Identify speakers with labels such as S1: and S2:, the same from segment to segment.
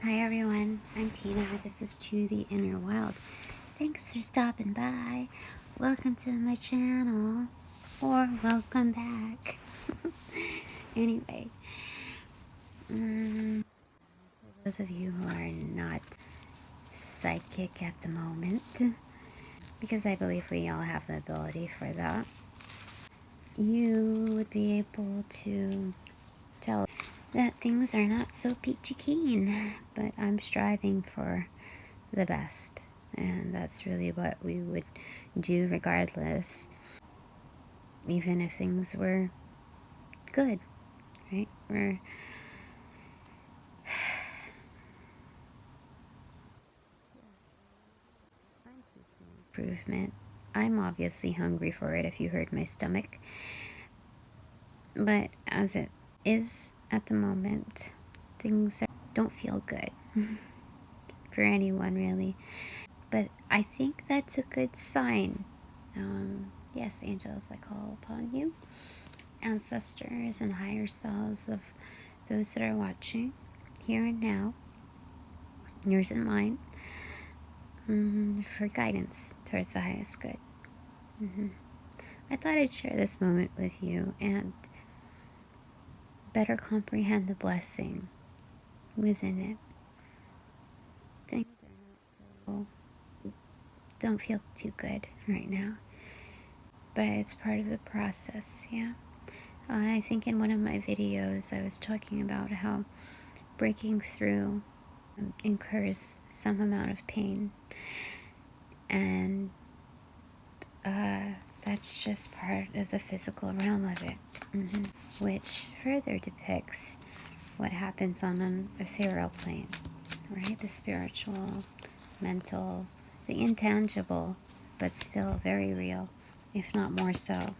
S1: Hi everyone, I'm Tina. This is To the Inner Wild. Thanks for stopping by. Welcome to my channel, or welcome back. Anyway, for those of you who are not psychic at the moment, because I believe we all have the ability for that, you would be able to tell that things are not so peachy keen, but I'm striving for the best. And that's really what we would do regardless, even if things were good, right? We're improvement. I'm obviously hungry for it if you heard my stomach. But as it is at the moment, things don't feel good for anyone really. But I think that's a good sign. Yes, angels, I call upon you, ancestors and higher selves of those that are watching here and now, yours and mine, for guidance towards the highest good. I thought I'd share this moment with you and better comprehend the blessing within it. Things don't feel too good right now, but it's part of the process, yeah? I think in one of my videos I was talking about how breaking through incurs some amount of pain, and that's just part of the physical realm of it, which further depicts what happens on an ethereal plane, right? The spiritual, mental, the intangible, but still very real, if not more so.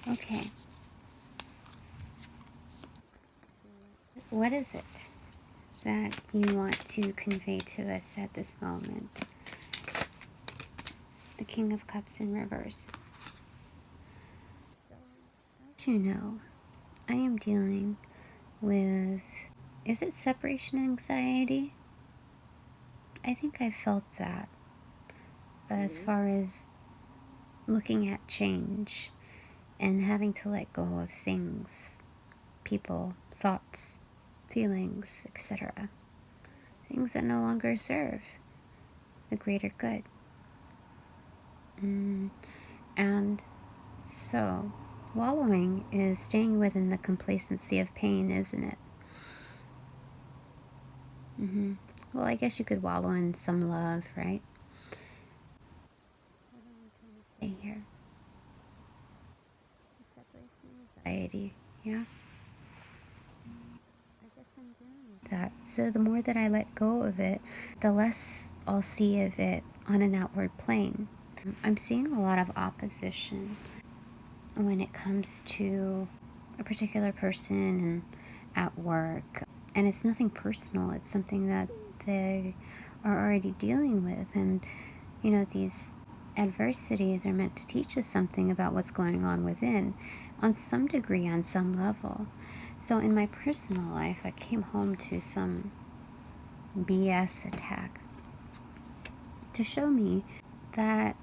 S1: Okay. What is it that you want to convey to us at this moment? The King of Cups in reverse. As you know, I am dealing with, is it separation anxiety? I think I felt that as far as looking at change and having to let go of things, people, thoughts, feelings, etc. Things that no longer serve the greater good. And so, wallowing is staying within the complacency of pain, isn't it? Well, I guess you could wallow in some love, right? What am I trying to say here? Separation anxiety, yeah? I guess I'm dealing with that. So the more that I let go of it, the less I'll see of it on an outward plane. I'm seeing a lot of opposition when it comes to a particular person and at work. And it's nothing personal. It's something that they are already dealing with. And, you know, these adversities are meant to teach us something about what's going on within, on some degree, on some level. So in my personal life, I came home to some BS attack to show me that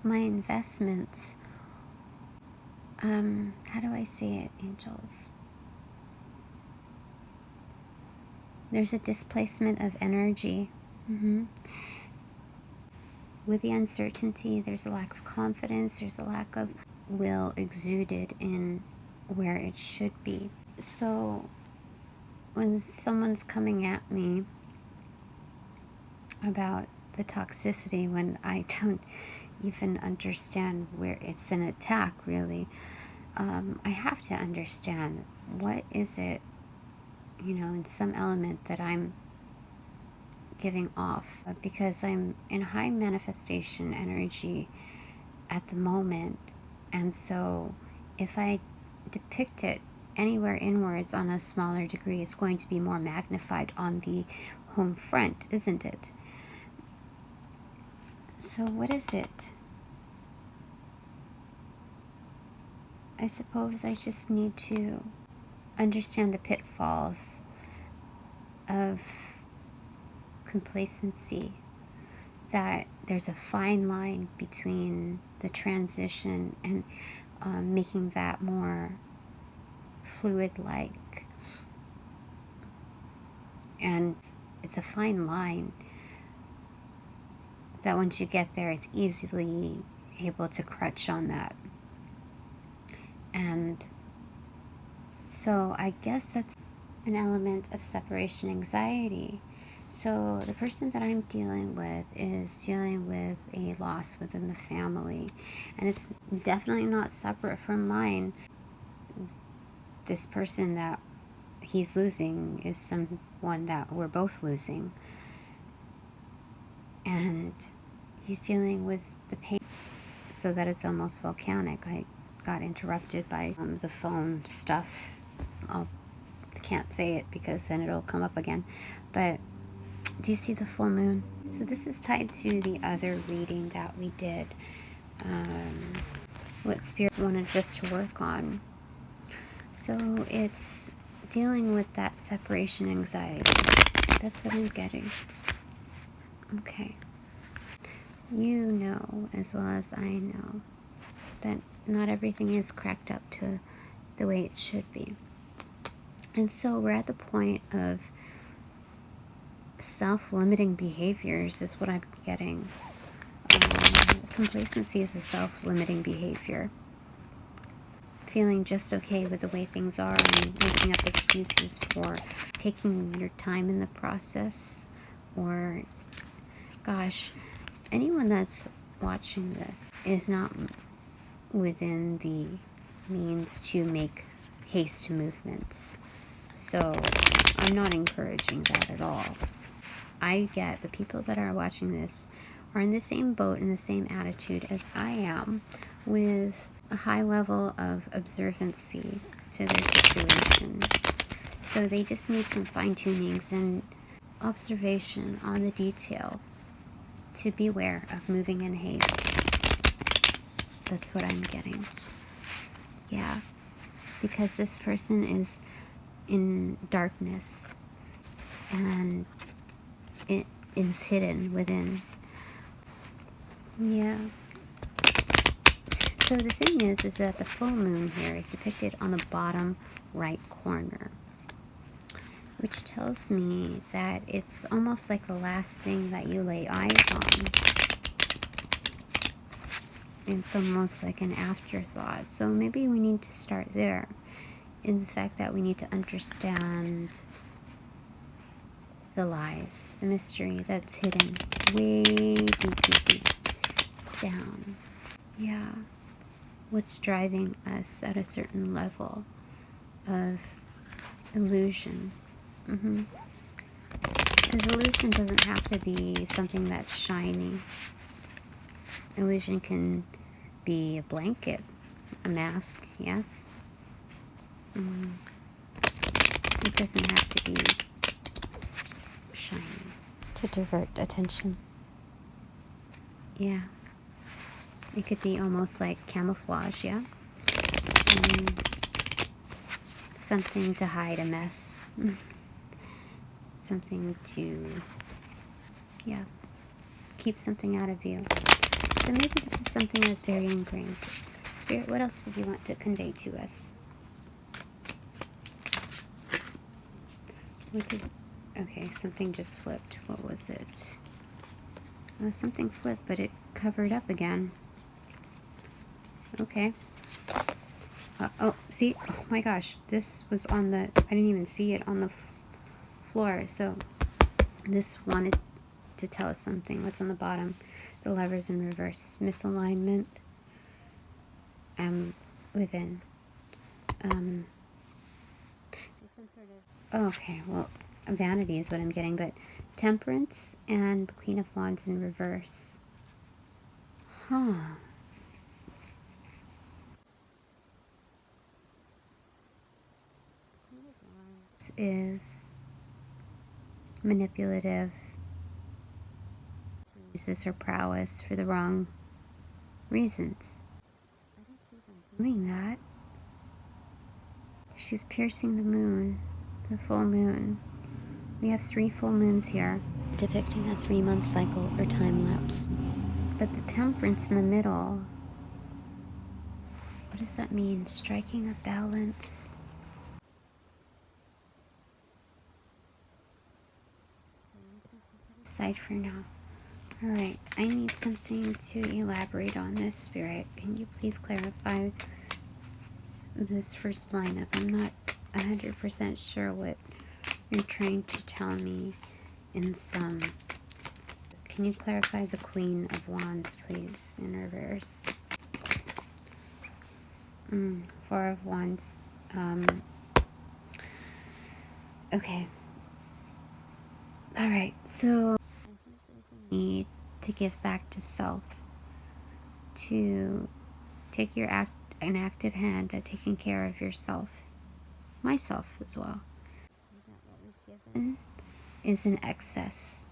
S1: my investments, how do I say it, angels? There's a displacement of energy. With the uncertainty, there's a lack of confidence, there's a lack of will exuded in where it should be. So when someone's coming at me about the toxicity, when I don't even understand where it's an attack, really, I have to understand what is it, you know, in some element that I'm giving off, because I'm in high manifestation energy at the moment, and so if I depict it anywhere inwards on a smaller degree, it's going to be more magnified on the home front, isn't it? So what is it? I suppose I just need to understand the pitfalls of complacency, that there's a fine line between the transition and making that more fluid-like. And it's a fine line that once you get there, it's easily able to crutch on that. And so I guess that's an element of separation anxiety. So the person that I'm dealing with is dealing with a loss within the family, and it's definitely not separate from mine. This person that he's losing is someone that we're both losing, and he's dealing with the pain so that it's almost volcanic. I got interrupted by the phone stuff. I can't say it because then it'll come up again, but do you see the full moon? So this is tied to the other reading that we did, what Spirit wanted us to work on. So it's dealing with that separation anxiety. That's what I'm getting. Okay. You know as well as I know that not everything is cracked up to the way it should be. And so we're at the point of self-limiting behaviors is what I'm getting. Complacency is a self-limiting behavior. Feeling just okay with the way things are and making up excuses for taking your time in the process. Or, gosh, anyone that's watching this is not within the means to make haste movements. So I'm not encouraging that at all. I get the people that are watching this are in the same boat, in the same attitude as I am, with a high level of observancy to their situation. So they just need some fine-tunings and observation on the detail to beware of moving in haste. That's what I'm getting. Yeah, because this person is in darkness and it is hidden within. Yeah. So the thing is that the full moon here is depicted on the bottom right corner, which tells me that it's almost like the last thing that you lay eyes on. It's almost like an afterthought. So maybe we need to start there, in the fact that we need to understand the lies, the mystery that's hidden way deep down. Yeah. What's driving us at a certain level of illusion. Because illusion doesn't have to be something that's shiny. Illusion can be a blanket, a mask, yes? It doesn't have to be shiny to divert attention. Yeah. It could be almost like camouflage, yeah? Something to hide a mess. Something to, yeah, keep something out of view. So maybe this is something that's very ingrained. Spirit, what else did you want to convey to us? Okay, something just flipped. What was it? Something flipped, but it covered up again. Okay. Oh, see? Oh my gosh. This was on the... I didn't even see it on the floor. So this wanted to tell us something. What's on the bottom? The Lovers in reverse. Misalignment. Within. Okay, well, vanity is what I'm getting, but Temperance and the Queen of Wands in reverse. Huh. Is manipulative, uses her prowess for the wrong reasons. Doing that, She's piercing the moon, the full moon. We have 3 full moons here, depicting a 3-month cycle or time lapse. But the temperance in the middle, what does that mean? Striking a balance. Aside for now. Alright, I need something to elaborate on this, Spirit. Can you please clarify this first lineup? I'm not 100% sure what you're trying to tell me in some. Can you clarify the Queen of Wands, please, in reverse? 4 of Wands. Okay. Alright, so I think there's a need to give back to self, to take an active hand at taking care of yourself, myself as well. What we've given is in excess,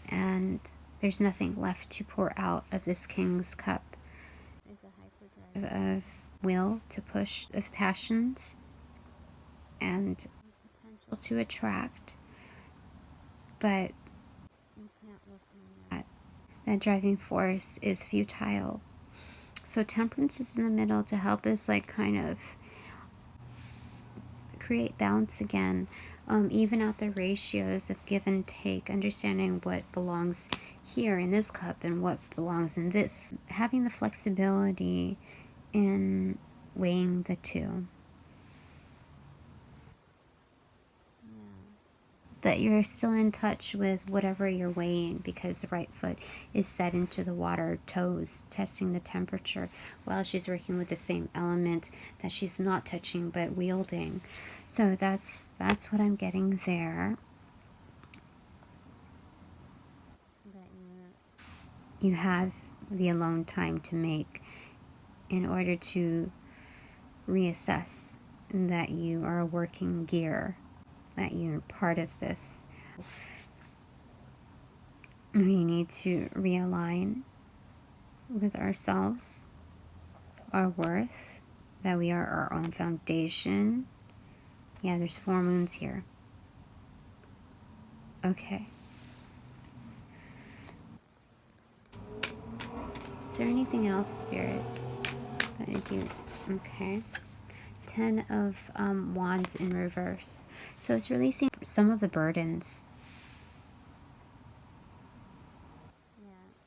S1: and there's nothing left to pour out of this King's Cup. There's a hyperdrive of will to push, of passions, and potential to attract, but you can't look at that driving force is futile. So temperance is in the middle to help us like kind of create balance again, even out the ratios of give and take, understanding what belongs here in this cup and what belongs in this, having the flexibility in weighing the two. That you're still in touch with whatever you're weighing, because the right foot is set into the water, toes testing the temperature, while she's working with the same element that she's not touching but wielding. So that's what I'm getting there. You have the alone time to make in order to reassess that you are a working gear, that you're part of this. We need to realign with ourselves, our worth, that we are our own foundation. Yeah, there's 4 moons here. Okay. Is there anything else, Spirit, that you... Okay. 10 of Wands in reverse. So it's releasing some of the burdens.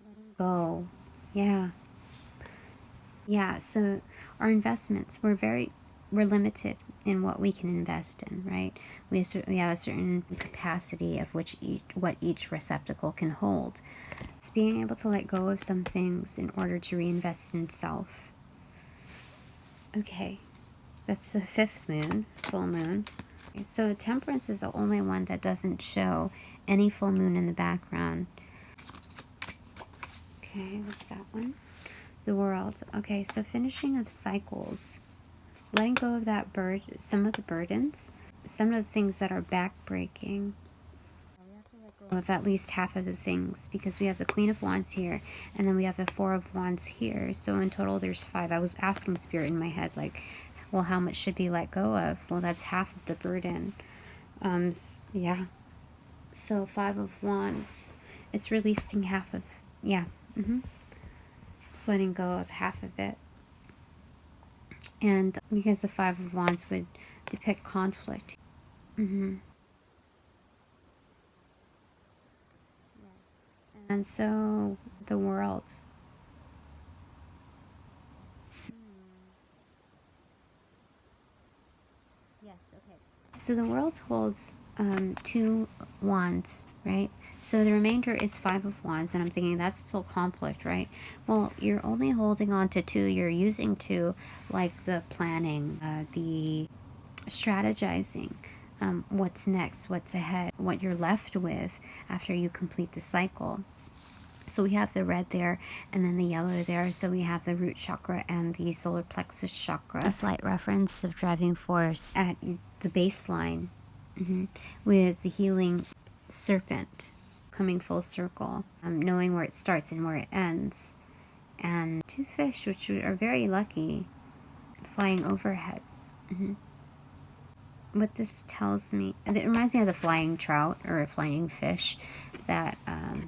S1: Letting go. Yeah, so our investments, we're limited in what we can invest in, right? We have a certain capacity of what each receptacle can hold. It's being able to let go of some things in order to reinvest in self. Okay. That's the 5th moon, full moon. So temperance is the only one that doesn't show any full moon in the background. Okay, what's that one? The World. Okay, so finishing of cycles. Letting go of that some of the burdens, some of the things that are backbreaking. We have to let go of at least half of the things, because we have the Queen of Wands here, and then we have the 4 of Wands here. So in total there's 5. I was asking Spirit in my head, like, well, how much should be let go of? Well, that's half of the burden. Yeah. So 5 of Wands. It's releasing half of... Yeah. It's letting go of half of it. And because the 5 of Wands would depict conflict. And so the World. So the World holds 2 Wands, right? So the remainder is 5 of Wands, and I'm thinking that's still conflict, right? Well, you're only holding on to 2. You're using 2, like the planning, the strategizing, what's next, what's ahead, what you're left with after you complete the cycle. So we have the red there and then the yellow there. So we have the root chakra and the solar plexus chakra. A slight reference of driving force at the baseline, with the healing serpent coming full circle, knowing where it starts and where it ends. And 2 fish, which are very lucky, flying overhead. what this tells me, and it reminds me of the flying trout or a flying fish that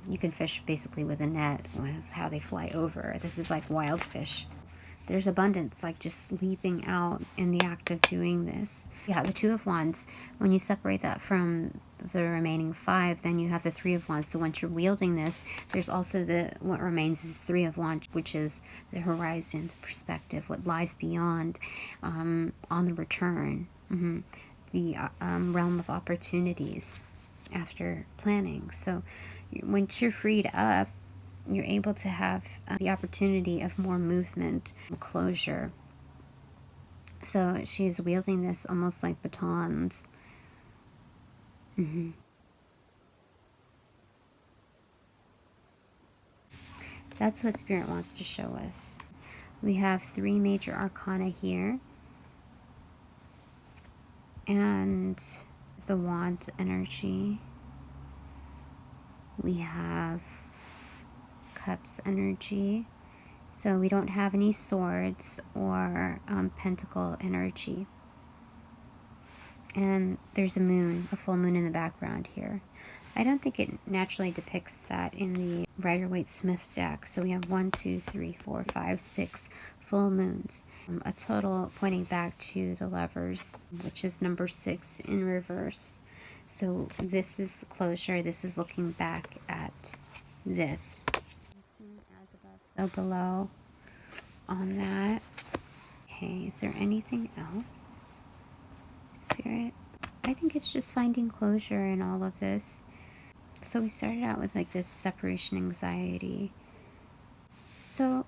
S1: you can fish basically with a net, with how they fly over. This is like wild fish. There's abundance, like just leaping out in the act of doing this. Yeah, the Two of Wands, when you separate that from the remaining 5, then you have the Three of Wands. So once you're wielding this, there's also what remains is Three of Wands, which is the horizon, the perspective, what lies beyond, on the return, the realm of opportunities after planning. So once you're freed up, you're able to have the opportunity of more movement, closure. So she's wielding this almost like batons. That's what Spirit wants to show us. We have 3 major arcana here, and the Wands energy. We have Cups energy. So we don't have any swords or pentacle energy. And there's a moon, a full moon in the background here. I don't think it naturally depicts that in the Rider-Waite-Smith deck. So we have 1, 2, 3, 4, 5, 6 full moons. A total pointing back to the Lovers, which is number 6 in reverse. So this is closure. This is looking back at this. As above, so below on that. Okay, is there anything else, Spirit? I think it's just finding closure in all of this. So we started out with like this separation anxiety. So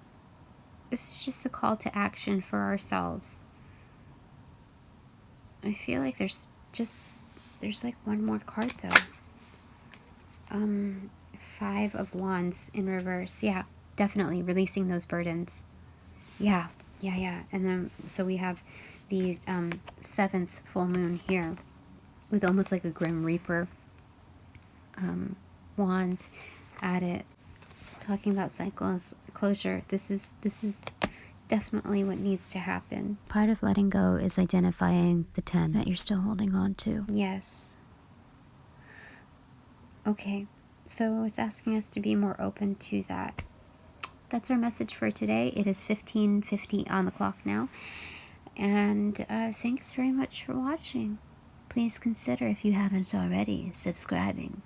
S1: this is just a call to action for ourselves. I feel like there's like one more card though. 5 of Wands in reverse. Yeah, definitely releasing those burdens. Yeah. And then so we have the 7th full moon here with almost like a Grim Reaper wand at it, talking about cycles, closure. This is definitely what needs to happen. Part of letting go is identifying the 10 that you're still holding on to. Yes. Okay, so it's asking us to be more open to that. That's our message for today. It is 15:50 on the clock now. And thanks very much for watching. Please consider, if you haven't already, subscribing,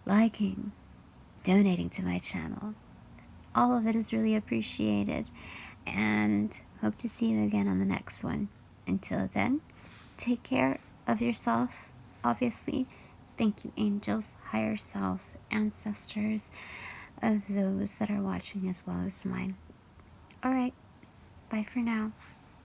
S1: liking, donating to my channel. All of it is really appreciated. And hope to see you again on the next one. Until then, take care of yourself, obviously. Thank you, angels, higher selves, ancestors, of those that are watching as well as mine. Alright, bye for now.